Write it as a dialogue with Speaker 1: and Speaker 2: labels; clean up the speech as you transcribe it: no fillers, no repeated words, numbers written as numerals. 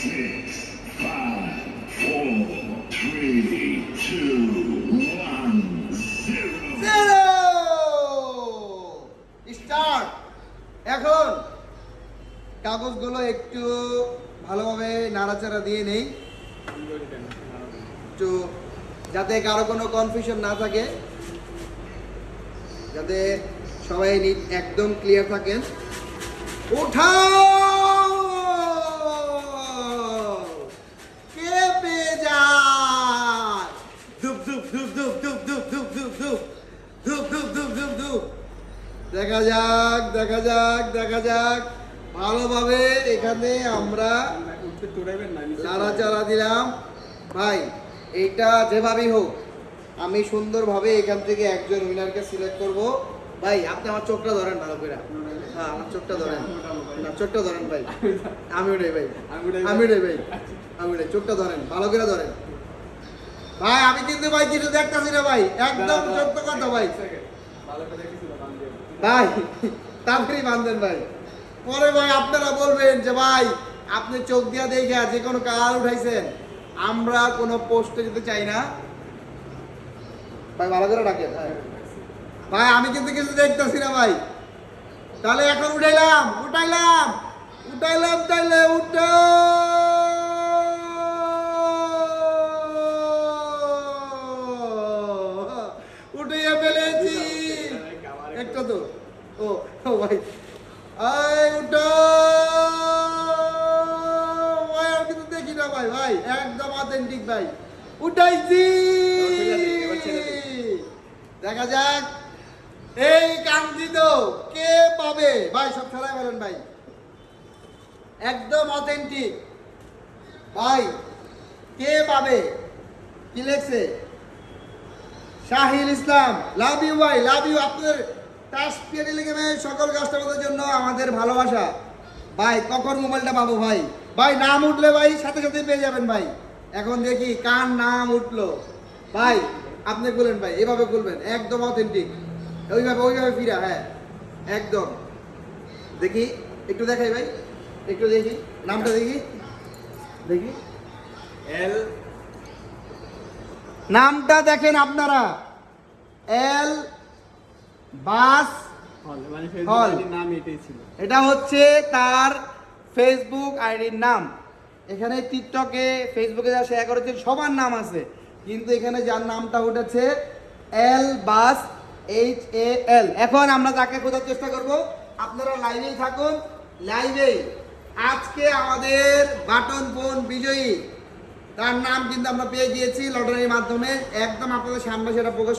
Speaker 1: 6, 5, 4, 3, 2, 1, 0.
Speaker 2: Start. এখন কাগজগুলো একটু ভালোভাবে নাড়াচাড়া দিয়ে নেই, একটু যাতে কারো কোনো কনফিউশন না থাকে, যাতে সবাই একদম ক্লিয়ার থাকেন। উঠাও, কেঁপে যায়, ধুপ ধুপ ধুপ ধুপ ধুপ ধুপ ধুপ ধুপ ধুপ ধুপ ধুপ ধুপ ধুপ ধুপ। দেখা যাক দেখা যাক দেখা যাক ভালোভাবে এখানে আমরা নাড়াচাড়া দিলাম। ভাই এইটা যেভাবেই হোক আমি সুন্দরভাবে এখান থেকে একজন উইনারকে সিলেক্ট করব। ভাই আপনি আমার চোখটা ধরেন ভালো করে। হ্যাঁ আমার চোখটা ধরেন, না চোখটা ধরেন ভাই। আমি উঠাই ভাই, আমি উঠাই ভাই, আমি উঠাই, চোখটা ধরেন ভালো করে ধরেন ভাই। আমি কিন্তু ভাই কিছু দেখতেছি না ভাই, একদম সত্য কথা ভাই। ভাই তাড়াতাড়ি বাঁধেন ভাই, পরে ভাই আপনারা বলবেন যে ভাই আপনি চোখ দিয়া দেখে যে কোনো কালার উঠাইছেন। আমরা কোনো পোস্টে যেতে চাই না ভাই, ভালো করে ডাকেন ভাই। আমি কিন্তু কিছু দেখতেছি না ভাই। তাহলে এখন উঠাইলাম উঠাইলাম উঠাইলাম, তাইলে উঠো উঠিয়ে ফেলেছি একটা তো। ও ও ভাই আয় উঠো ভাই, আমি কিন্তু দেখি না ভাই। ভাই একদম অথেন্টিক ভাই, উঠাইছি। দেখা যাক এই কাঙ্ক্ষিত কে পাবে ভাই। সব খেলায় বলেন ভাই, একদম অথেন্টিক ভাই কে পাবে? কি লেখছে? শাহিল ইসলাম, লাভ ইউ ভাই, লাভ ইউ। আপনাদের টাস্পিয়ারি লিখে সকল কাস্টমারদের জন্য আমাদের ভালোবাসা ভাই। কখন মোবাইলটা পাবো ভাই? ভাই নাম উঠলে ভাই সাথে সাথে পেয়ে যাবেন ভাই। এখন দেখি কার নাম উঠলো ভাই। আপনি বলেন ভাই, এভাবে বলবেন একদম অথেন্টিক, ওইভাবে ওইভাবে ফিরা। হ্যাঁ একদম। দেখি একটু দেখাই ভাই, একটু দেখি নামটা দেখি দেখি
Speaker 3: এল
Speaker 2: নামটা দেখেন আপনারা, এল বাস
Speaker 3: হল, মানে
Speaker 2: হল।
Speaker 3: ফেসবুকের নাম এটাই ছিল।
Speaker 2: এটা হচ্ছে তার ফেসবুক আইডির নাম। এখানে টিকটকে ফেসবুকে যা শেয়ার করেছে সবার নাম আছে, কিন্তু এখানে যার নামটা উঠেছে এল বাস, HAL। এখন আমরা তাকে খোঁজার চেষ্টা করব। আপনারা লাইভেই থাকুন, লাইভেই। আজকে আমাদের বাটন ফোন বিজয়ী, তার নাম কিন্তু আমরা পেয়ে গিয়েছি লটারির মাধ্যমে। একদম আপনাদের সামনে সেটা প্রকাশ